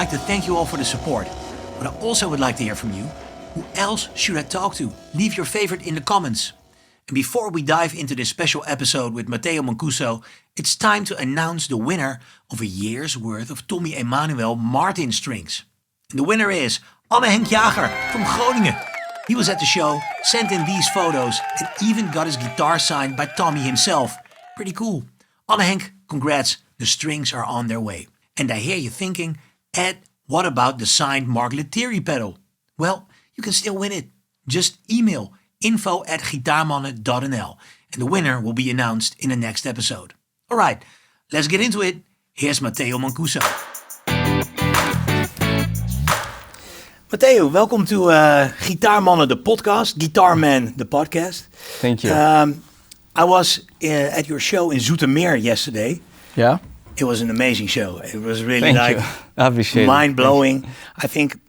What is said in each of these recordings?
like to thank you all for the support. But I also would like to hear from you. Who else should I talk to? Leave your favorite in the comments. And before we dive into this special episode with Matteo Mancuso, it's time to announce the winner of a year's worth of Tommy Emmanuel Martin strings. And the winner is Anne-Henk Jager from Groningen. He was at the show, sent in these photos, and even got his guitar signed by Tommy himself. Pretty cool. Anne-Henk, congrats, the strings are on their way. And I hear you thinking, Ed, what about the signed Mark LETTIERI pedal? Well, you can still win it. Just email info@gitaarmannen.nl and the winner will be announced in the next episode. Alright, let's get into it. Here's Matteo Mancuso. Matteo, welcome to Gitaarmannen, the podcast, Gitaarman, the podcast. Thank you. I was at your show in Zoetermeer yesterday. Yeah? It was an amazing show. It was really mind-blowing. I think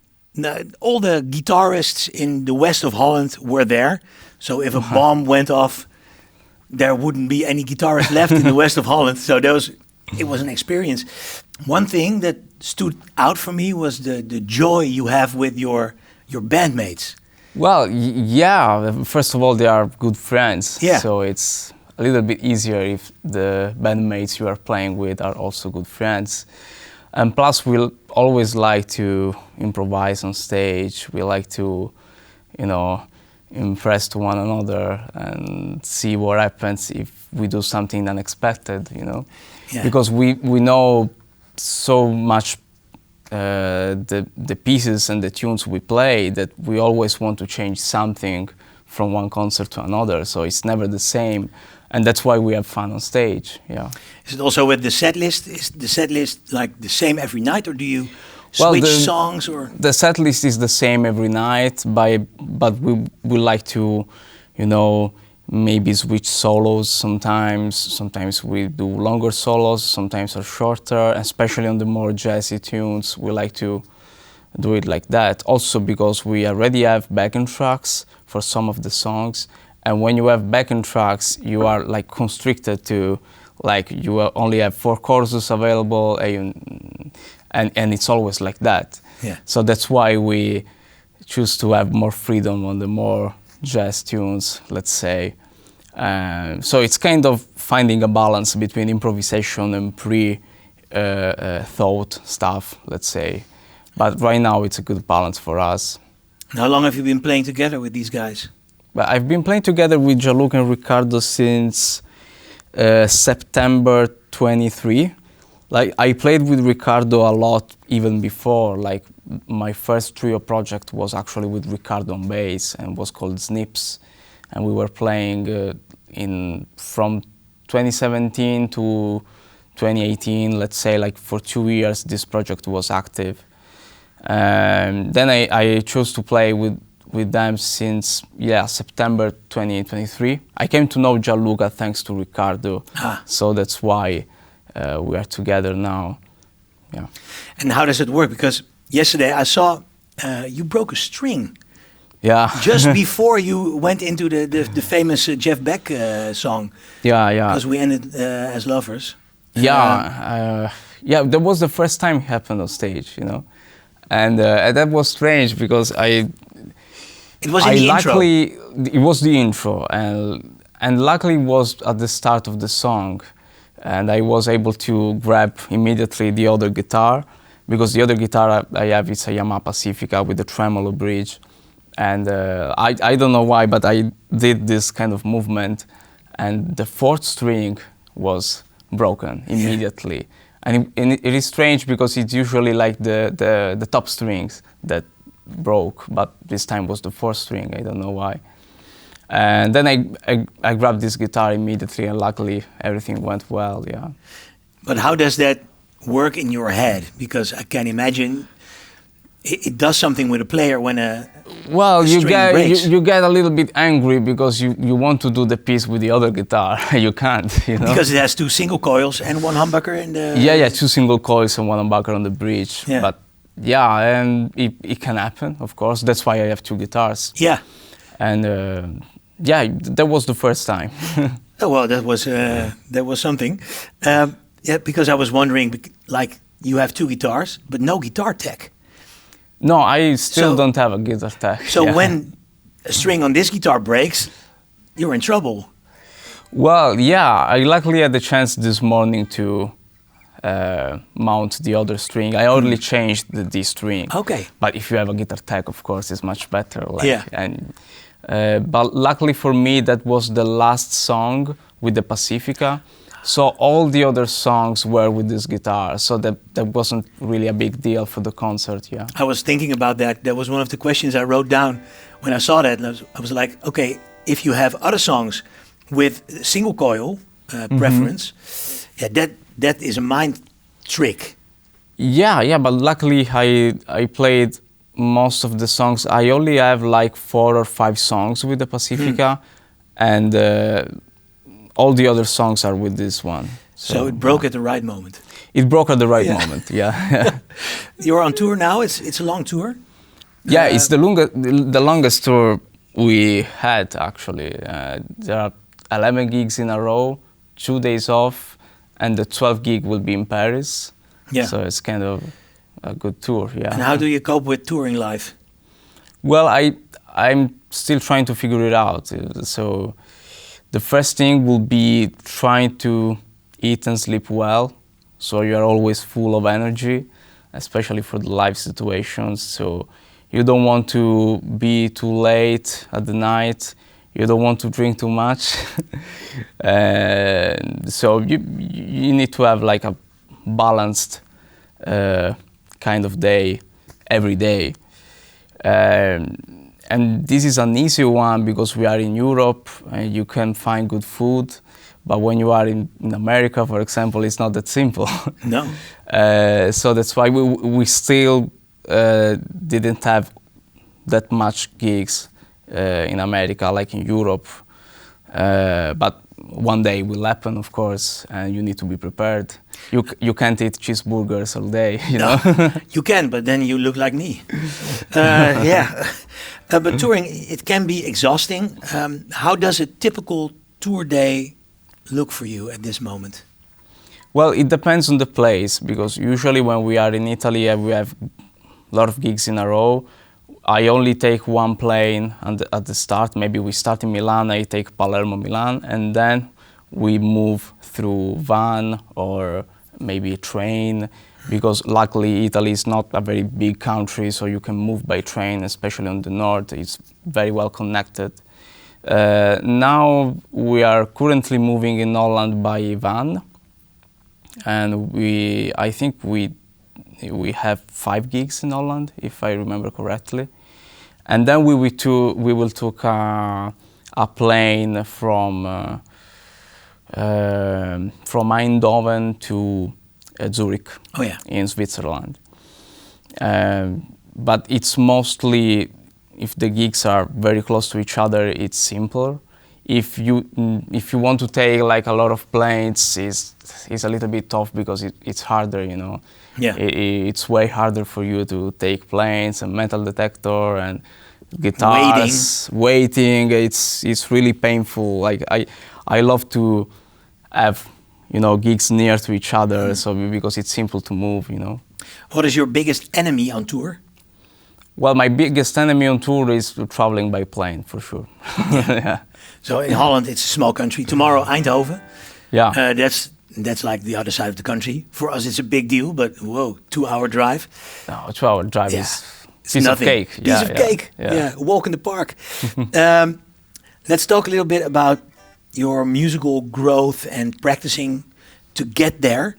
all the guitarists in the west of Holland were there. So if a bomb went off, there wouldn't be any guitarists left in the west of Holland. So it was an experience. One thing that stood out for me was the joy you have with your bandmates. Well, yeah. First of all, they are good friends. Yeah. So it's a little bit easier if the bandmates you are playing with are also good friends. And plus, we always like to improvise on stage. We like to, impress to one another and see what happens if we do something unexpected, Yeah. Because we know so much the pieces and the tunes we play that we always want to change something from one concert to another. So it's never the same. And that's why we have fun on stage, yeah. Is it also with the setlist? Is the setlist like the same every night, or do you switch songs? Or the setlist is the same every night, but we like to, maybe switch solos sometimes. Sometimes we do longer solos, sometimes are shorter, especially on the more jazzy tunes. We like to do it like that. Also because we already have backing tracks for some of the songs. And when you have backing tracks, you are like constricted to, you only have 4 choruses available, and it's always like that. Yeah. So that's why we choose to have more freedom on the more jazz tunes, let's say. So it's kind of finding a balance between improvisation and thought stuff, let's say. But right now it's a good balance for us. How long have you been playing together with these guys? But I've been playing together with Gianluca and Riccardo since September 23. I played with Riccardo a lot even before. My first trio project was actually with Riccardo on bass and was called Snips. And we were playing from 2017 to 2018, let's say, for 2 years this project was active. Then I chose to play with them since September 2023. I came to know Gianluca thanks to Riccardo, so that's why we are together now. Yeah. And how does it work? Because yesterday I saw you broke a string. Yeah. Just before you went into the famous Jeff Beck song. Yeah. Because we ended as lovers. Yeah. That was the first time it happened on stage, and that was strange because it was in the intro. It was the intro, and luckily it was at the start of the song, and I was able to grab immediately the other guitar, because the other guitar I have is a Yamaha Pacifica with a tremolo bridge, and I don't know why, but I did this kind of movement, and the 4th string was broken immediately. Yeah. And it is strange because it's usually like the top strings that broke, but this time was the 4th string. I don't know why. And then I grabbed this guitar immediately, and luckily everything went well. Yeah. But how does that work in your head? Because I can imagine it does something with a player when a string breaks. You get a little bit angry because you want to do the piece with the other guitar. You can't, Because it has 2 single coils and 1 humbucker in the... Yeah, 2 single coils and 1 humbucker on the bridge. Yeah. But yeah, and it can happen, of course. That's why I have 2 guitars. Yeah. And that was the first time. Oh, well, that was something. Because I was wondering, you have 2 guitars, but no guitar tech. No, I still So- don't have a guitar tech. So yeah. when a string on this guitar breaks, you're in trouble. Well, yeah, I luckily had the chance this morning to mount the other string. I only changed the D string. Okay. But if you have a guitar tech, of course, it's much better. Like, Yeah. And, but luckily for me, that was the last song with the Pacifica. So all the other songs were with this guitar. So that wasn't really a big deal for the concert, yeah. I was thinking about that. That was one of the questions I wrote down when I saw that. And I was like, okay, if you have other songs with single coil preference, yeah, that is a mind trick. Yeah, but luckily I played most of the songs. I only have like 4 or 5 songs with the Pacifica, and all the other songs are with this one. So it broke at the right moment. It broke at the right Yeah. moment, yeah. You're on tour now. It's a long tour. Yeah, it's the longest tour we had, actually. There are 11 gigs in a row, 2 days off, and the 12th gig will be in Paris. Yeah. So it's kind of a good tour, yeah. And how do you cope with touring life? Well, I'm still trying to figure it out. So the first thing will be trying to eat and sleep well, so you are always full of energy, especially for the live situations. So you don't want to be too late at the night. You don't want to drink too much. So you need to have like a balanced kind of day every day. And this is an easy one because we are in Europe and you can find good food. But when you are in America, for example, it's not that simple. No. So that's why we still didn't have that much gigs in America, like in Europe. But one day will happen, of course, and you need to be prepared. You can't eat cheeseburgers all day, you know? You can, but then you look like me. Yeah. But touring, it can be exhausting. How does a typical tour day look for you at this moment? Well, it depends on the place, because usually when we are in Italy and we have a lot of gigs in a row, I only take one plane at the start. Maybe we start in Milan, I take Palermo, Milan, and then we move through van or maybe a train, because luckily Italy is not a very big country, so you can move by train, especially on the north. It's very well connected. Now we are currently moving in Holland by van, and I think we have 5 gigs in Holland, if I remember correctly. And then we will take a plane from Eindhoven to Zurich, Oh yeah. in Switzerland. But it's mostly, if the gigs are very close to each other, it's simpler. If you want to take like a lot of planes, it's a little bit tough because it's harder, you know. Yeah. It's way harder for you to take planes and metal detector and guitars. Waiting. It's really painful. Like I love to have, you know, gigs near to each other, so because it's simple to move, you know. What is your biggest enemy on tour? Well, my biggest enemy on tour is traveling by plane, for sure. Yeah. So in Holland, it's a small country. Tomorrow, Eindhoven. Yeah. That's like the other side of the country. For us, it's a big deal, but whoa, 2-hour drive. No, a 2-hour drive Yeah. is It's piece nothing. of cake. Piece of cake. Yeah. A walk in the park. Let's talk a little bit about your musical growth and practicing to get there,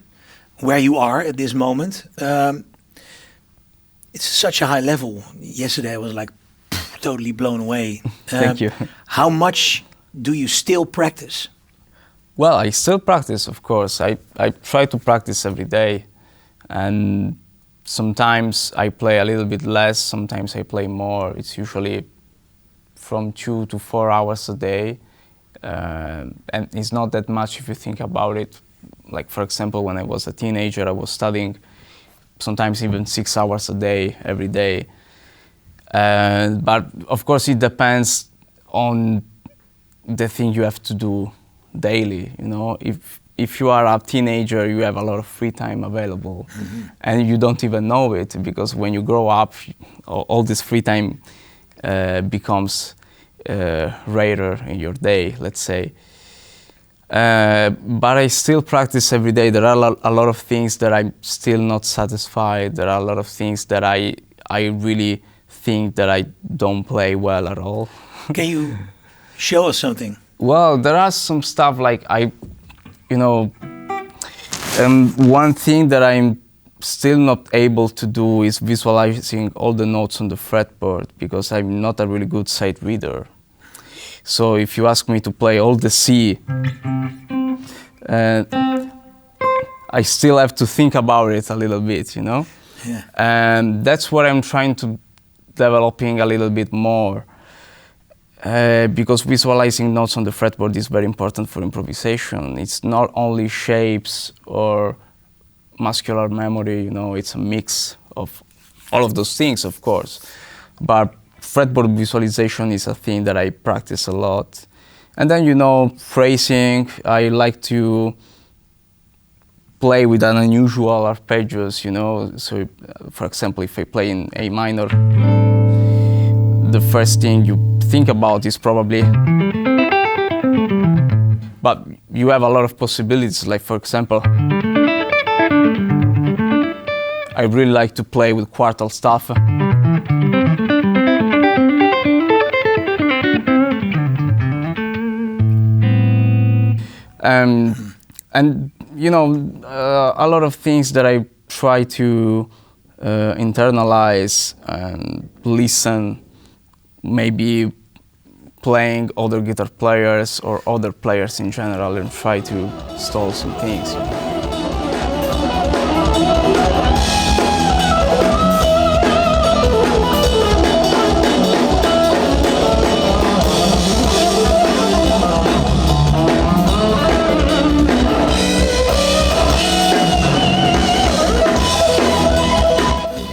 where you are at this moment. It's such a high level. Yesterday I was like totally blown away. Thank you. How much do you still practice? Well, I still practice, of course. I try to practice every day. And sometimes I play a little bit less, sometimes I play more. It's usually from 2 to 4 hours a day. And it's not that much if you think about it. Like, for example, when I was a teenager, I was studying sometimes even 6 hours a day, every day. But of course, it depends on the thing you have to do daily. You know, if you are a teenager, you have a lot of free time available, and you don't even know it, because when you grow up, all this free time becomes rarer in your day, let's say. But I still practice every day. There are a lot of things that I'm still not satisfied. There are a lot of things that I really think that I don't play well at all. Can you show us something? Well, there are some stuff like one thing that I'm still not able to do is visualizing all the notes on the fretboard, because I'm not a really good sight reader. So if you ask me to play all the C, I still have to think about it a little bit, you know? Yeah. And that's what I'm trying to developing a little bit more. Because visualizing notes on the fretboard is very important for improvisation. It's not only shapes or muscular memory, you know, it's a mix of all of those things, of course. But fretboard visualization is a thing that I practice a lot. And then, you know, phrasing, I like to play with an unusual arpeggios, you know. So, for example, if I play in A minor, the first thing you think about is probably, but you have a lot of possibilities. Like, for example, I really like to play with quartal stuff. And you know, a lot of things that I try to internalize and listen, maybe playing other guitar players or other players in general, and try to install some things. You know.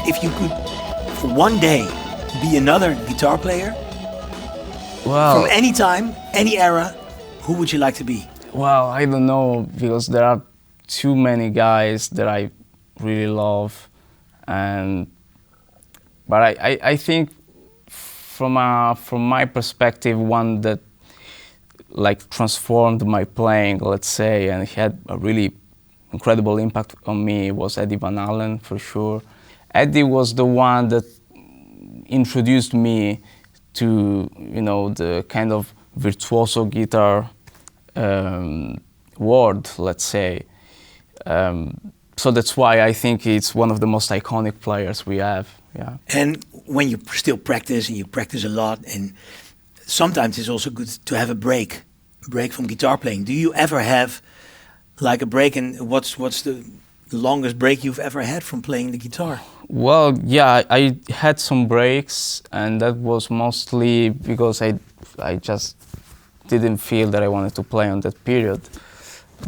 If you could, for one day, be another guitar player, well, from any time, any era, who would you like to be? Well, I don't know, because there are too many guys that I really love, but I think from my perspective, one that like transformed my playing, let's say, and had a really incredible impact on me was Eddie Van Halen, for sure. Eddie was the one that introduced me to, you know, the kind of virtuoso guitar world, let's say. So that's why I think it's one of the most iconic players we have. Yeah. And when you still practice, and you practice a lot, and sometimes it's also good to have a break from guitar playing. Do you ever have like a break, and what's the longest break you've ever had from playing the guitar? Well, yeah, I had some breaks, and that was mostly because I just didn't feel that I wanted to play on that period.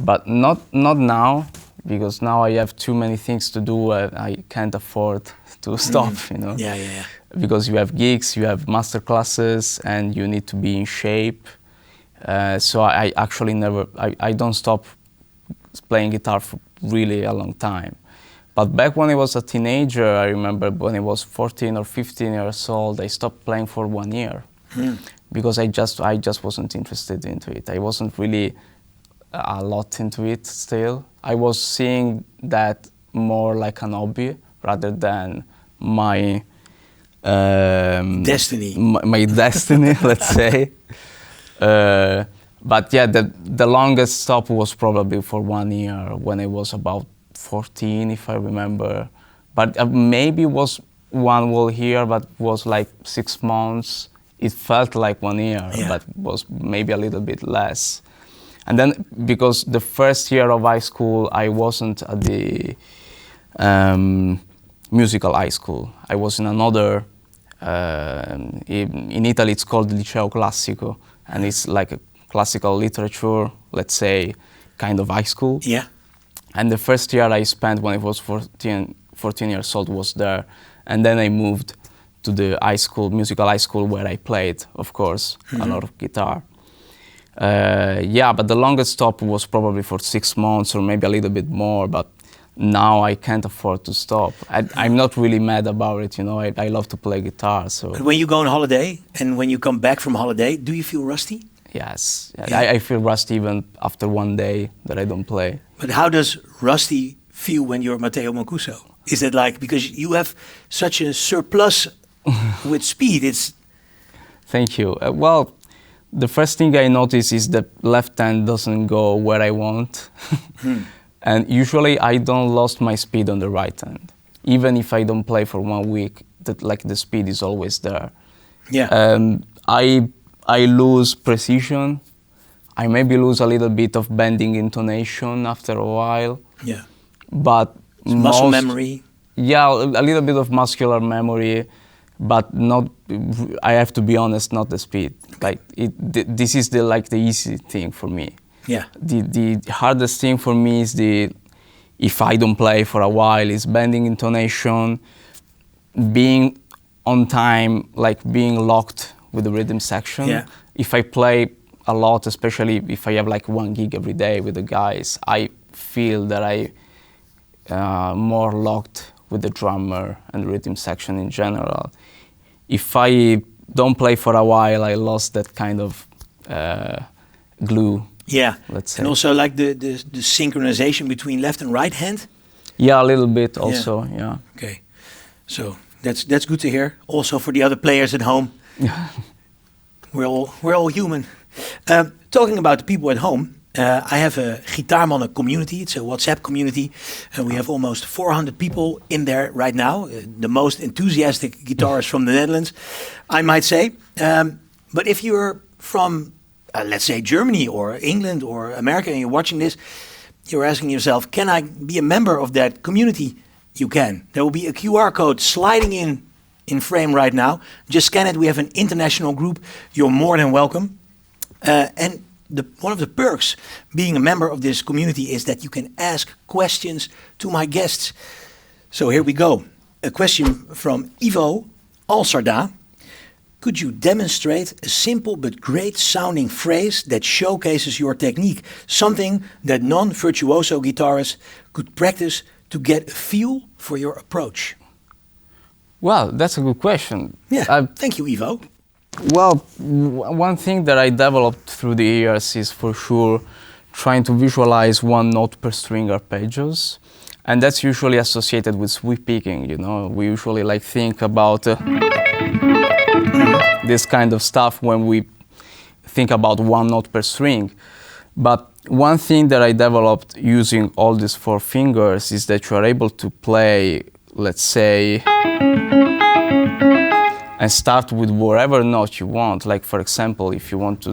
But not now, because now I have too many things to do. I can't afford to stop, you know. Yeah. Because you have gigs, you have master classes, and you need to be in shape. So I actually I don't stop playing guitar for really a long time. But back when I was a teenager, I remember when I was 14 or 15 years old, I stopped playing for 1 year because I just wasn't interested into it. I wasn't really a lot into it still. I was seeing that more like an hobby rather than my destiny. My destiny, let's say. But yeah, the longest stop was probably for 1 year when I was about 14, if I remember. But maybe it was 1 whole year, but was like 6 months. It felt like 1 year, but was maybe a little bit less. And then, because the first year of high school, I wasn't at the musical high school. I was in another, in Italy it's called Liceo Classico, and it's like a classical literature, let's say, kind of high school. Yeah. And the first year I spent when I was 14 years old was there. And then I moved to the high school, musical high school, where I played, of course, a lot of guitar. Yeah, but the longest stop was probably for 6 months or maybe a little bit more, but now I can't afford to stop. I'm not really mad about it, you know, I love to play guitar, so. But when you go on holiday and when you come back from holiday, do you feel rusty? Yes, Yeah. I feel rusty even after one day that I don't play. But how does rusty feel when you're Matteo Mancuso? Is it like, because you have such a surplus with speed, it's... Thank you. Well, the first thing I notice is the left hand doesn't go where I want. And usually I don't lose my speed on the right hand. Even if I don't play for 1 week, the speed is always there. Yeah. I lose precision. I maybe lose a little bit of bending intonation after a while. Yeah. But Muscle memory. Yeah, a little bit of muscular memory, but not. I have to be honest, not the speed. Like this is the easy thing for me. Yeah. The hardest thing for me is if I don't play for a while, is bending intonation, being on time, like being locked with the rhythm section. Yeah. If I play a lot, especially if I have like 1 gig every day with the guys, I feel that I more locked with the drummer and the rhythm section in general. If I don't play for a while, I lost that kind of glue. Yeah. Let's say. And also like the synchronization between left and right hand. Yeah, a little bit also. Yeah. Okay. So that's good to hear. Also for the other players at home. We're all human. Talking about the people at home, I have a Gitaarmannen community. It's a WhatsApp community. We have almost 400 people in there right now. The most enthusiastic guitarists from the Netherlands, I might say. But if you're from, let's say, Germany or England or America and you're watching this, you're asking yourself, can I be a member of that community? You can. There will be a QR code sliding in frame right now. Just scan it. We have an international group. You're more than welcome. And one of the perks being a member of this community is that you can ask questions to my guests. So here we go. A question from Ivo Alsarda. Could you demonstrate a simple but great sounding phrase that showcases your technique? Something that non-virtuoso guitarists could practice to get a feel for your approach. Well, that's a good question. Yeah, thank you, Ivo. Well, one thing that I developed through the years is for sure trying to visualize 1 note per string arpeggios. And that's usually associated with sweep picking, you know. We usually like think about this kind of stuff when we think about 1 note per string. But one thing that I developed using all these 4 fingers is that you are able to play, let's say, and start with whatever note you want. Like for example, if you want to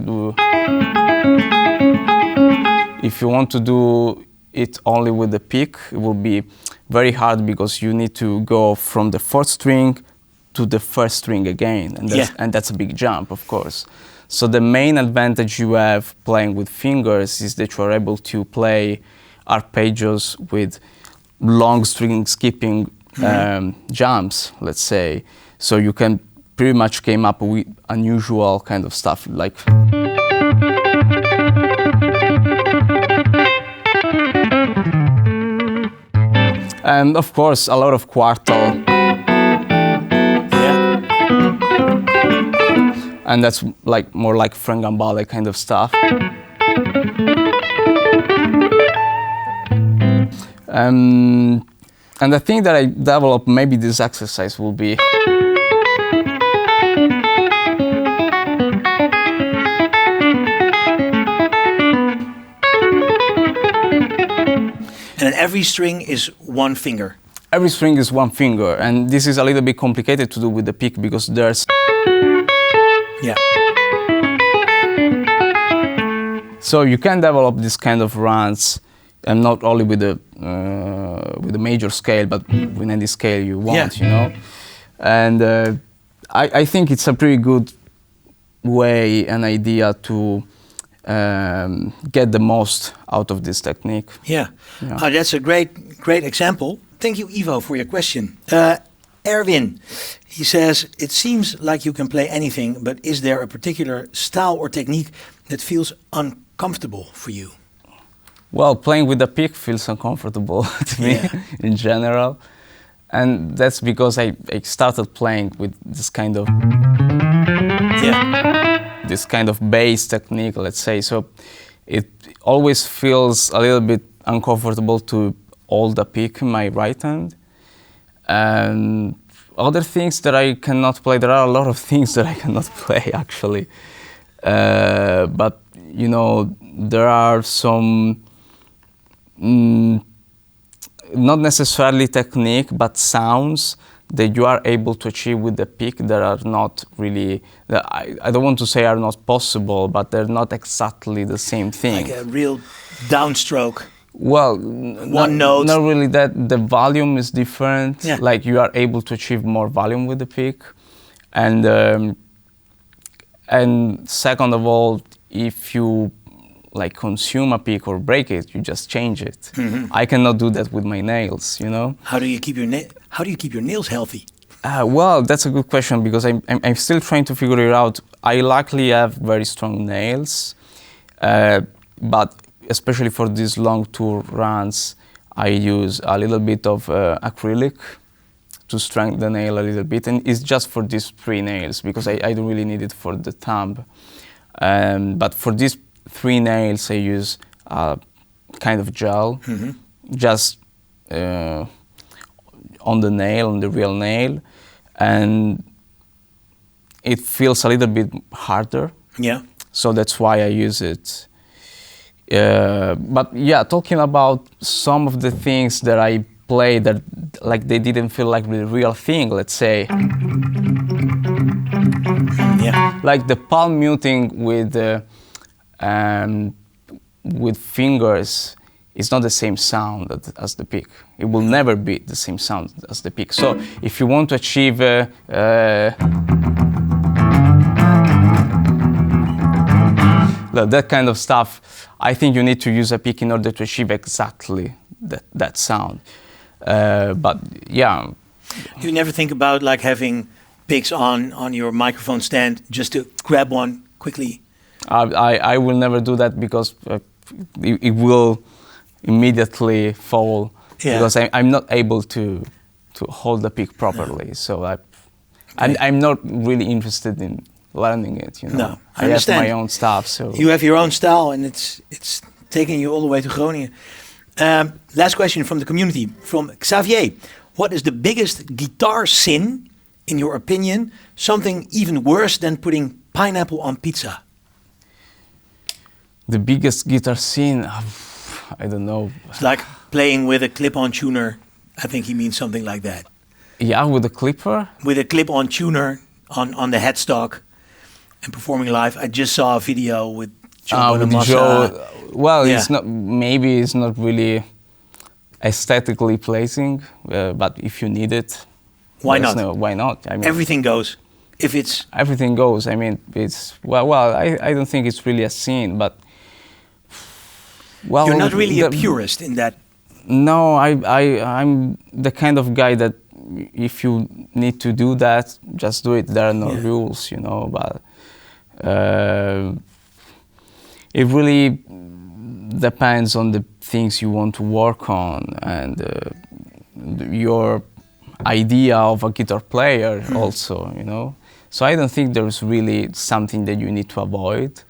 do it only with the pick, it will be very hard because you need to go from the 4th string to the 1st string again, and that's a big jump, of course. So the main advantage you have playing with fingers is that you are able to play arpeggios with long string skipping jumps, let's say. So you can pretty much came up with unusual kind of stuff like. And of course, a lot of quarto. Yeah. And that's like more like frangambale kind of stuff. And the thing that I developed, maybe this exercise will be. And every string is 1 finger. Every string is 1 finger, and this is a little bit complicated to do with the pick because there's. Yeah. So you can develop this kind of runs, and not only with the major scale, but with any scale you want, you know. And I think it's a pretty good way, an idea to get the most out of this technique. Yeah. That's a great example. Thank you, Ivo, for your question. Erwin, he says, it seems like you can play anything, but is there a particular style or technique that feels uncomfortable for you? Well, playing with the pick feels uncomfortable to me in general. And that's because I started playing with this kind of bass technique, let's say. So it always feels a little bit uncomfortable to hold the pick in my right hand. And other things that I cannot play, there are a lot of things that I cannot play actually. But you know, there are some not necessarily technique, but sounds that you are able to achieve with the pick that are not really, I don't want to say are not possible, but they're not exactly the same thing. Like a real downstroke. Well, one note. Not really that. The volume is different. Yeah. Like you are able to achieve more volume with the pick. And second of all, if you like consume a pick or break it, you just change it. I cannot do that with my nails, you know. How do you keep your nails healthy? Well, that's a good question because I'm still trying to figure it out. I luckily have very strong nails, but especially for these long tour runs, I use a little bit of acrylic to strengthen the nail a little bit, and it's just for these 3 nails because I don't really need it for the thumb. But for these 3 nails, I use a kind of gel, just on the nail, on the real nail, and it feels a little bit harder. Yeah. So that's why I use it. But yeah, talking about some of the things that I play that like they didn't feel like the real thing, let's say. Yeah. Like the palm muting with fingers is not the same sound as the pick. It will never be the same sound as the pick. So if you want to achieve that kind of stuff, I think you need to use a pick in order to achieve exactly that sound. But yeah. You never think about like having picks on your microphone stand just to grab one quickly? I will never do that because it will immediately fall because I'm not able to hold the pick properly. No. So I'm not really interested in learning it. You know, no, I have my own stuff. So you have your own style, and it's taking you all the way to Groningen. Last question from the community, from Xavier. What is the biggest guitar sin, in your opinion? Something even worse than putting pineapple on pizza? The biggest guitar sin, I don't know. It's like playing with a clip-on tuner. I think he means something like that. Yeah, with a clipper? With a clip-on tuner on the headstock and performing live. I just saw a video with Joe Bonamassa. Well, yeah. It's not really aesthetically pleasing, but if you need it, why not? Why not? I mean, everything goes. Everything goes. I mean, it's I don't think it's really a sin, but you're not really a purist in that. No, I'm the kind of guy that if you need to do that, just do it. There are no rules, you know. But it really depends on the things you want to work on and your idea of a guitar player also, you know. So I don't think there's really something that you need to avoid.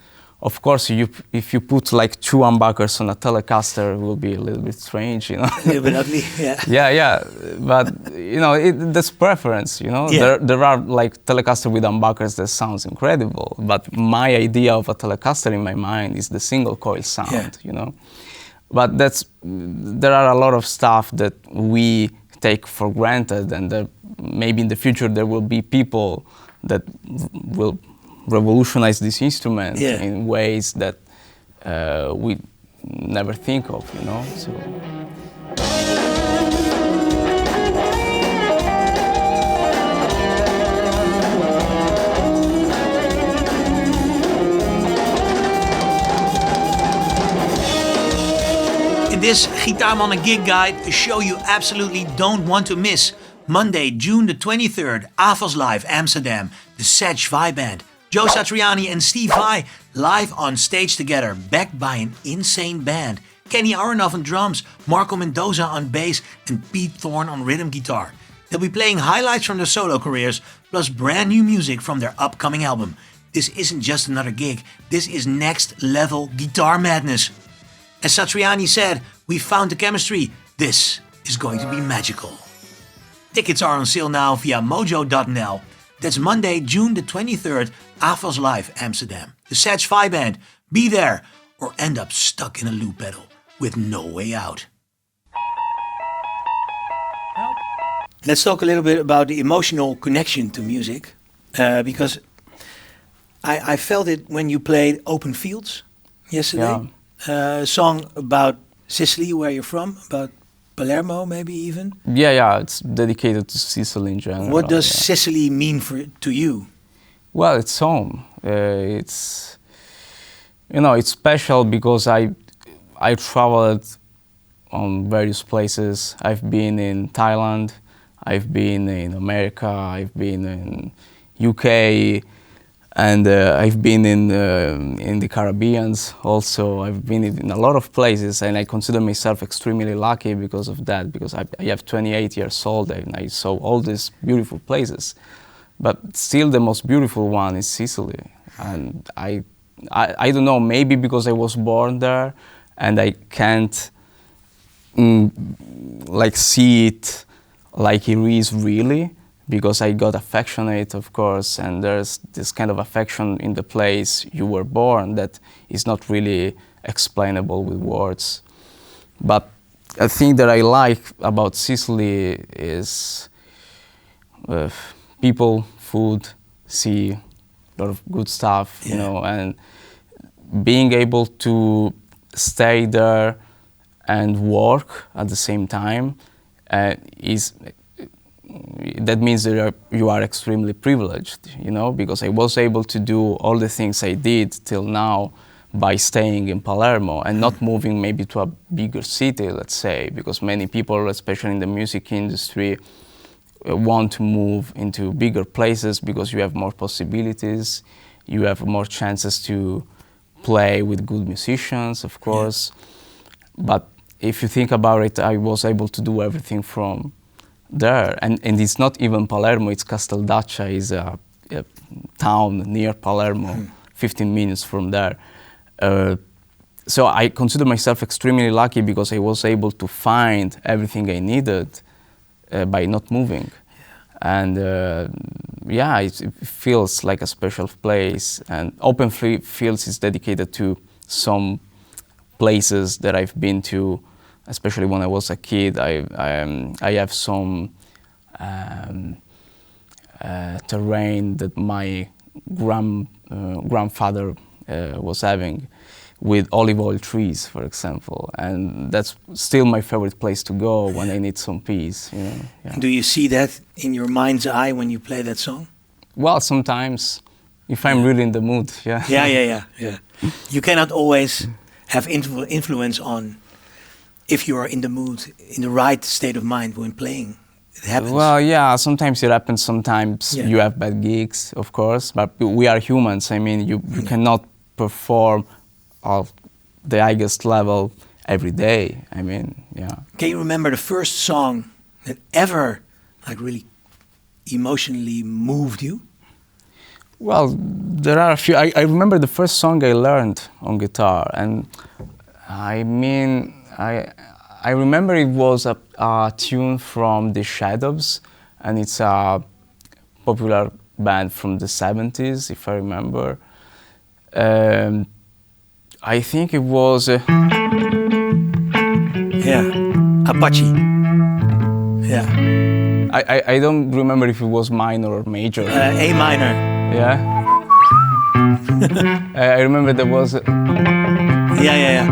Of course, if you put like 2 humbuckers on a Telecaster, it will be a little bit strange, you know. A little bit ugly, yeah. Yeah, but you know, that's preference, you know. Yeah. There are like Telecaster with humbuckers that sounds incredible, but my idea of a Telecaster in my mind is the single coil sound, you know. But there are a lot of stuff that we take for granted, and maybe in the future there will be people that will revolutionize this instrument in ways that we never think of, you know. So. In this Gitaarmannen gig guide, a show you absolutely don't want to miss, Monday, June the 23rd, APACHE Live Amsterdam, the SatchVai band, Joe Satriani and STRATS live on stage together, backed by an insane band. Kenny Aronoff on drums, Marco Mendoza on bass, and Pete Thorne on rhythm guitar. They'll be playing highlights from their solo careers, plus brand new music from their upcoming album. This isn't just another gig, this is next level guitar madness. As Satriani said, we found the chemistry. This is going to be magical. Tickets are on sale now via mojo.nl. That's Monday, June the 23rd, APACHE Live Amsterdam. The SatchVai band. Be there or end up stuck in a loop pedal with no way out. Let's talk a little bit about the emotional connection to music, because I felt it when you played Open Fields yesterday. Yeah. A song about Sicily, where you're from, about Palermo maybe even. Yeah, it's dedicated to Sicily in general. What does yeah. Sicily mean to you? Well, it's home. It's special because I traveled on various places. I've been in Thailand, I've been in America, I've been in UK, and I've been in the Caribbean also. I've been in a lot of places, and I consider myself extremely lucky because of that, because I have 28 years old and I saw all these beautiful places. But still the most beautiful one is Sicily. And I don't know, maybe because I was born there and I can't see it like it is really, because I got affectionate, of course, and there's this kind of affection in the place you were born that is not really explainable with words. But a thing that I like about Sicily is people, food, sea, a lot of good stuff, you know, and being able to stay there and work at the same time that means that you are extremely privileged, you know, because I was able to do all the things I did till now by staying in Palermo and not moving maybe to a bigger city, let's say, because many people, especially in the music industry, want to move into bigger places because you have more possibilities, you have more chances to play with good musicians, of course. But if you think about it, I was able to do everything from there. And it's not even Palermo, it's Casteldaccia, is a town near Palermo, 15 minutes from there. So I consider myself extremely lucky because I was able to find everything I needed by not moving. And it feels like a special place. And Open Fields is dedicated to some places that I've been to, especially when I was a kid. I have some terrain that my grandfather was having with olive oil trees, for example, and that's still my favorite place to go when I need some peace. You know? Yeah. Do you see that in your mind's eye when you play that song? Well, sometimes, if I'm really in the mood, yeah. Yeah. You cannot always have influence on if you are in the mood, in the right state of mind when playing. It happens. Well, yeah, sometimes it happens, sometimes you have bad gigs, of course, but we are humans. I mean, you cannot perform at the highest level every day. I mean, yeah. Can you remember the first song that ever really emotionally moved you? Well, there are a few. I remember the first song I learned on guitar, and I mean, I remember it was a tune from The Shadows, and it's a popular band from the 70s, if I remember. I think it was... Apache. Yeah. I don't remember if it was minor or major. A minor. Yeah? I remember there was... Yeah.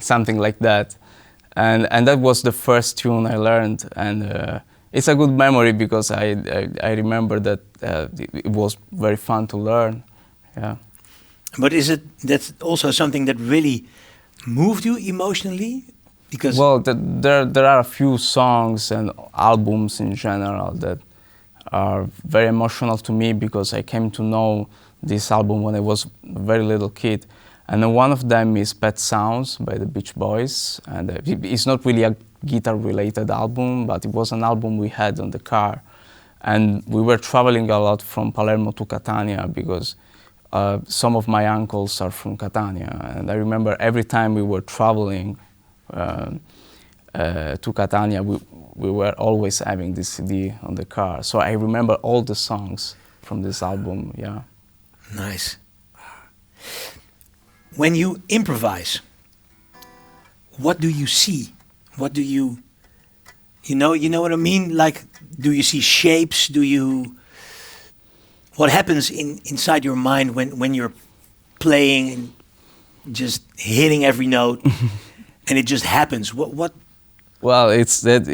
Something like that. And that was the first tune I learned. And it's a good memory because I remember that it was very fun to learn. Yeah. But is it that's also something that really moved you emotionally? Because well, there are a few songs and albums in general that are very emotional to me because I came to know this album when I was a very little kid. And then one of them is Pet Sounds by the Beach Boys. And it's not really a guitar-related album, but it was an album we had on the car. And we were traveling a lot from Palermo to Catania because some of my uncles are from Catania. And I remember every time we were traveling to Catania, we were always having this CD on the car. So I remember all the songs from this album, yeah. Nice. When you improvise, what do you see? What do you know what I mean? Like, do you see shapes? What happens inside your mind when you're playing and just hitting every note and it just happens? What? Well, it's that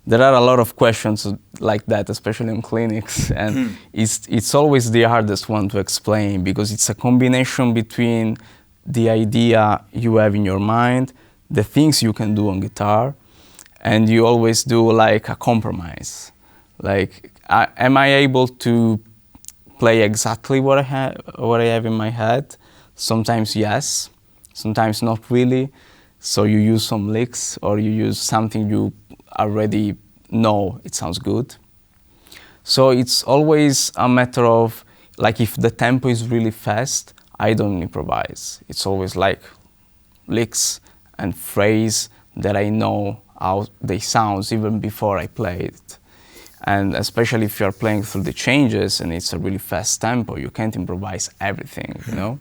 there are a lot of questions like that, especially in clinics, and it's always the hardest one to explain because it's a combination between the idea you have in your mind, the things you can do on guitar, and you always do like a compromise. Like, am I able to play exactly what I have in my head? Sometimes yes, sometimes not really. So you use some licks or you use something you already know it sounds good. So it's always a matter of, like, if the tempo is really fast, I don't improvise. It's always like licks and phrase that I know how they sound even before I play it. And especially if you're playing through the changes and it's a really fast tempo, you can't improvise everything, you know?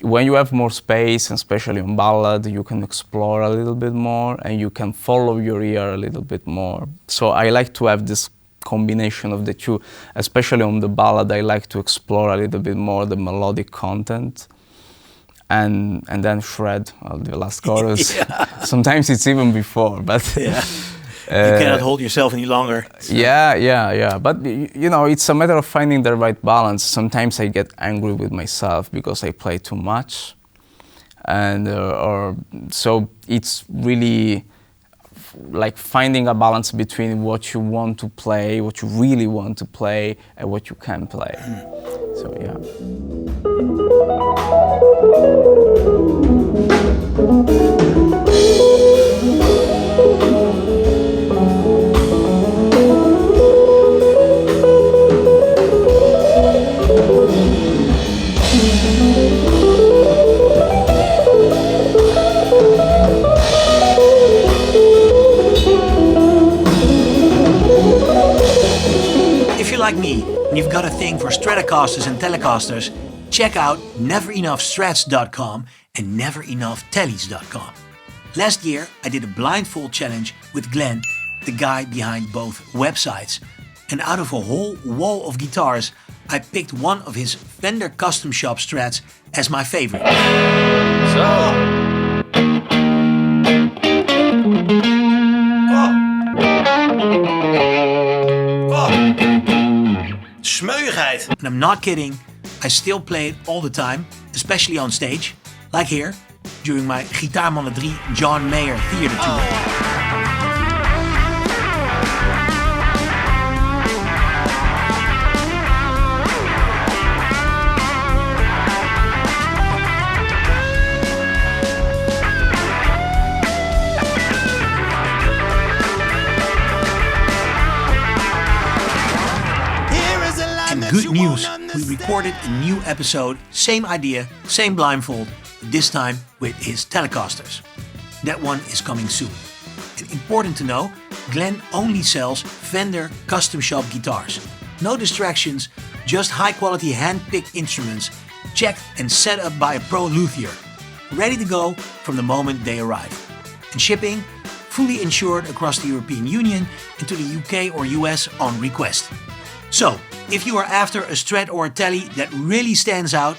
When you have more space, and especially on ballad, you can explore a little bit more and you can follow your ear a little bit more. So I like to have this combination of the two, especially on the ballad. I like to explore a little bit more the melodic content and then shred the last chorus. Yeah. Sometimes it's even before, but yeah. You cannot hold yourself any longer. So. Yeah. But you know, it's a matter of finding the right balance. Sometimes I get angry with myself because I play too much, and so it's really like finding a balance between what you want to play, what you really want to play, and what you can play. So yeah. Like me, and you've got a thing for Stratocasters and Telecasters, check out neverenoughstrats.com and neverenoughtellies.com. Last year, I did a blindfold challenge with Glenn, the guy behind both websites. And out of a whole wall of guitars, I picked one of his Fender Custom Shop Strats as my favorite. Smeuigheid. And I'm not kidding, I still play it all the time, especially on stage, like here, during my Gitaarmannen 3 John Mayer theater tour. Good news, we recorded a new episode, same idea, same blindfold, this time with his Telecasters. That one is coming soon. And important to know, Glenn only sells Fender custom shop guitars. No distractions, just high quality hand-picked instruments, checked and set up by a pro luthier. Ready to go from the moment they arrive. And shipping, fully insured across the European Union and to the UK or US on request. So, if you are after a Strat or a Tele that really stands out,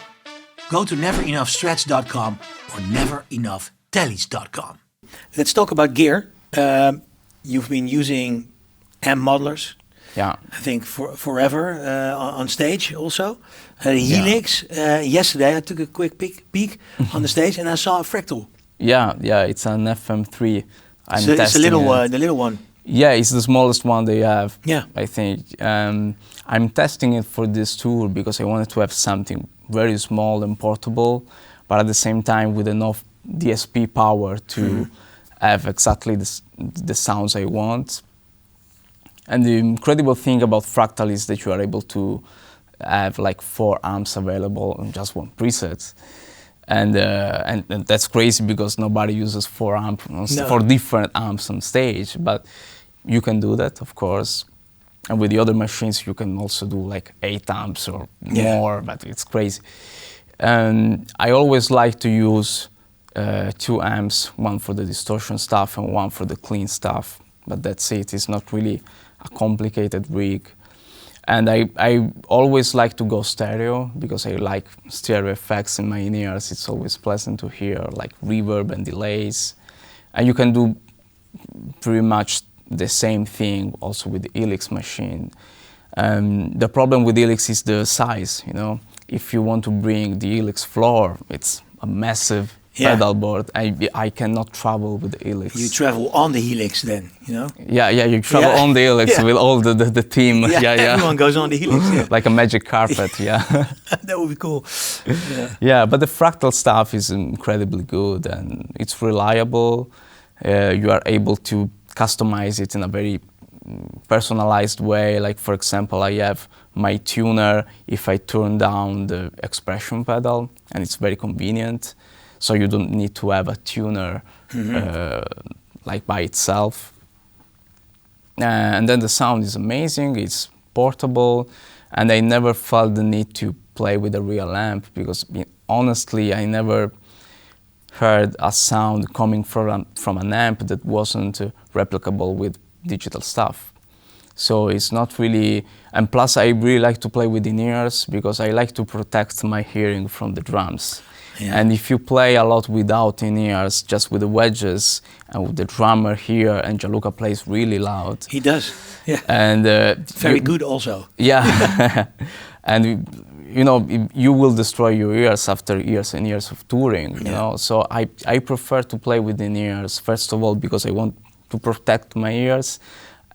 go to neverenoughstrats.com or neverenoughtellies.com. Let's talk about gear. You've been using amp modelers, yeah, I think forever on stage also. Helix. Yesterday I took a quick peek on the stage and I saw a Fractal Yeah, it's an FM3. I'm So it's testing the little one. Yeah, it's the smallest one they have. Yeah. I think. I'm testing it for this tour because I wanted to have something very small and portable, but at the same time with enough DSP power to have exactly the sounds I want. And the incredible thing about Fractal is that you are able to have like 4 amps available in just one preset. And that's crazy because nobody uses 4 amps for different amps on stage, but you can do that, of course. And with the other machines, you can also do like 8 amps or more, but it's crazy. And I always like to use 2 amps, one for the distortion stuff and one for the clean stuff. But that's it, it's not really a complicated rig. And I always like to go stereo because I like stereo effects in my in-ears. It's always pleasant to hear like reverb and delays. And you can do pretty much the same thing also with the Helix machine. The problem with Helix is the size, you know. If you want to bring the Helix floor, it's a massive pedal board. I cannot travel with the Helix. You travel on the Helix then, you know? Yeah, you travel on the Helix with all the team. Everyone goes on the Helix. Like a magic carpet, That would be cool. Yeah, but the Fractal stuff is incredibly good and it's reliable. You are able to customize it in a very personalized way. Like for example, I have my tuner if I turn down the expression pedal, and it's very convenient. So you don't need to have a tuner like by itself. And then the sound is amazing, it's portable, and I never felt the need to play with a real amp because honestly, I never heard a sound coming from an amp that wasn't replicable with digital stuff. So it's not really, and plus I really like to play with in-ears because I like to protect my hearing from the drums. And if you play a lot without in-ears, just with the wedges and with the drummer here, and Gianluca plays really loud. He does, And very good also. Yeah, and you know, you will destroy your ears after years and years of touring, you know. So I prefer to play with in-ears, first of all, because I want to protect my ears.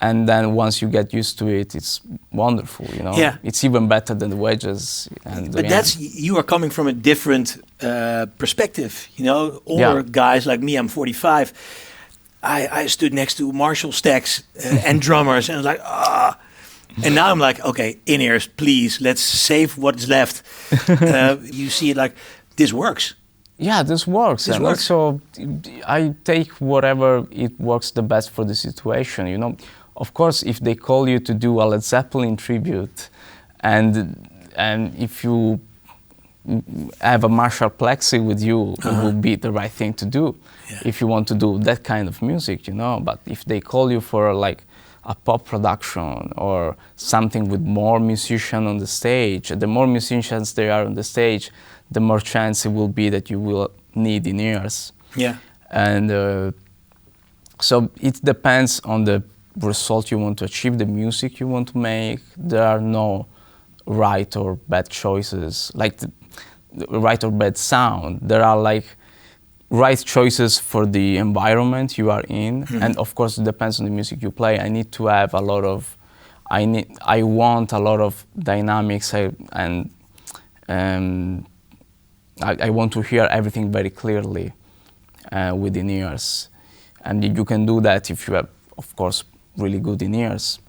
And then once you get used to it, it's wonderful, you know. It's even better than the wedges. And but that's, you are coming from a different perspective, you know. Older guys like me, I'm 45. I stood next to Marshall stacks and drummers, and I was like, ah. And now I'm like, okay, in-ears, please, let's save what's left. You see it like, this works. Yeah, this works. This works. So I take whatever it works the best for the situation, you know. Of course, if they call you to do a Led Zeppelin tribute, and if you have a Marshall Plexi with you, it will be the right thing to do if you want to do that kind of music, you know. But if they call you for like a pop production or something with more musicians on the stage, the more musicians there are on the stage, the more chance it will be that you will need in-ears. And so it depends on the result you want to achieve, the music you want to make. There are no right or bad choices, like the right or bad sound. There are like right choices for the environment you are in, and of course it depends on the music you play. I need to have a lot of, I want a lot of dynamics, and I want to hear everything very clearly with in-ears. And you can do that if you have, of course, really good in-ears.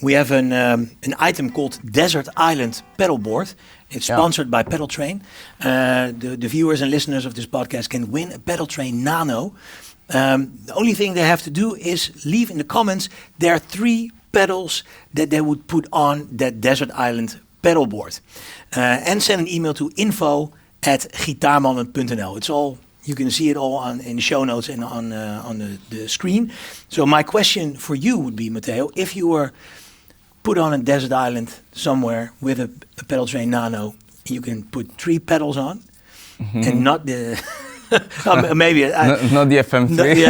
We have an item called Desert Island Pedalboard. It's sponsored by PEDALTRAIN. The viewers and listeners of this podcast can win a PEDALTRAIN NANO. The only thing they have to do is leave in the comments their 3 pedals that they would put on that Desert Island pedalboard. And send an email to info@gitaarmannen.nl. It's all, you can see it all in the show notes and on the screen. So my question for you would be, Matteo, if you were put on a desert island somewhere with a PEDALTRAIN NANO, you can put 3 pedals on, and not the maybe not the FM3.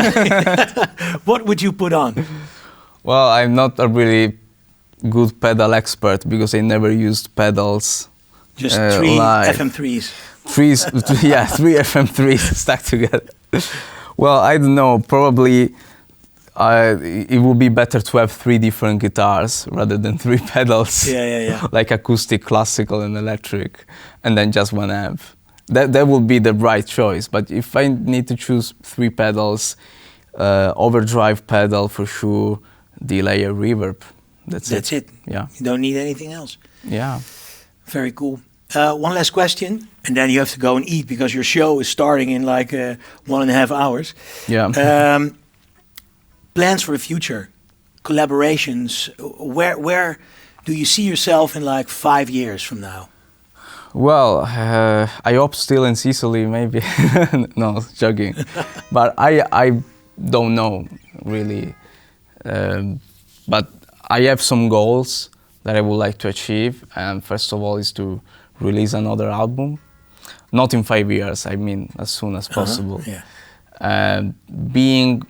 What would you put on? Well, I'm not a really good pedal expert because I never used pedals. Just 3 FM3s. three FM3s stacked together. Well, I don't know. Probably it would be better to have 3 different guitars rather than 3 pedals. Yeah. Like acoustic, classical, and electric, and then just 1 amp. That would be the right choice. But if I need to choose 3 pedals, overdrive pedal for sure, delay, reverb. That's it. Yeah. You don't need anything else. Yeah. Very cool. One last question, and then you have to go and eat because your show is starting in like 1.5 hours. Yeah. Plans for the future, collaborations. Where do you see yourself in like 5 years from now? Well, I hope still in Sicily, maybe. No, joking. But I don't know really. But I have some goals that I would like to achieve, and first of all is to release another album. Not in 5 years, I mean as soon as possible. Being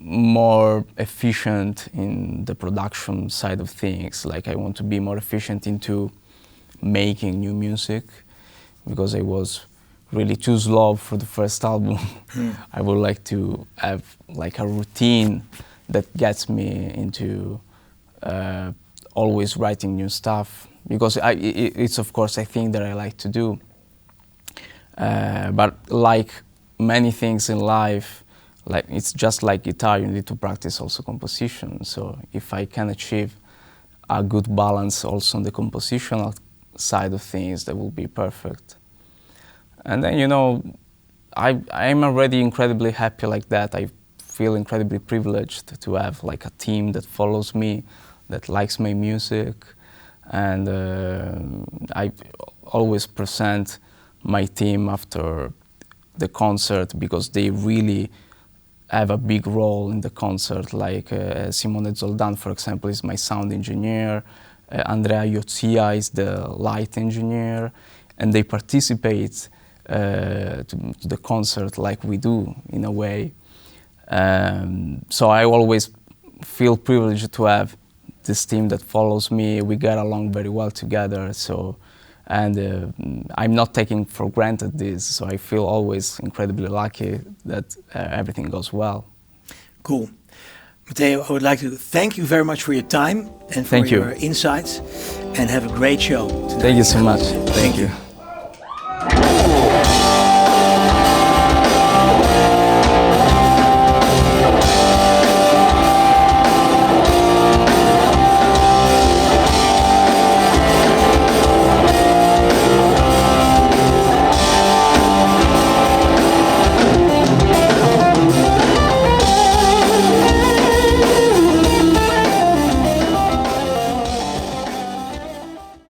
more efficient in the production side of things, like I want to be more efficient into making new music, because I was really too slow for the first album. I would like to have like a routine that gets me into always writing new stuff, because it's of course a thing that I like to do. But like many things in life, like it's just like guitar, you need to practice also composition. So if I can achieve a good balance also on the compositional side of things, that will be perfect. And then, you know, I'm already incredibly happy like that. I feel incredibly privileged to have like a team that follows me, that likes my music, and I always present my team after the concert because they really have a big role in the concert. Like Simone Zoldan, for example, is my sound engineer. Andrea Iozia is the light engineer, and they participate to the concert like we do in a way. So I always feel privileged to have this team that follows me. We get along very well together. So, and I'm not taking for granted this. So I feel always incredibly lucky that everything goes well. Cool. Matteo, I would like to thank you very much for your time and for your insights, and have a great show tonight. Thank you so much. Thank you.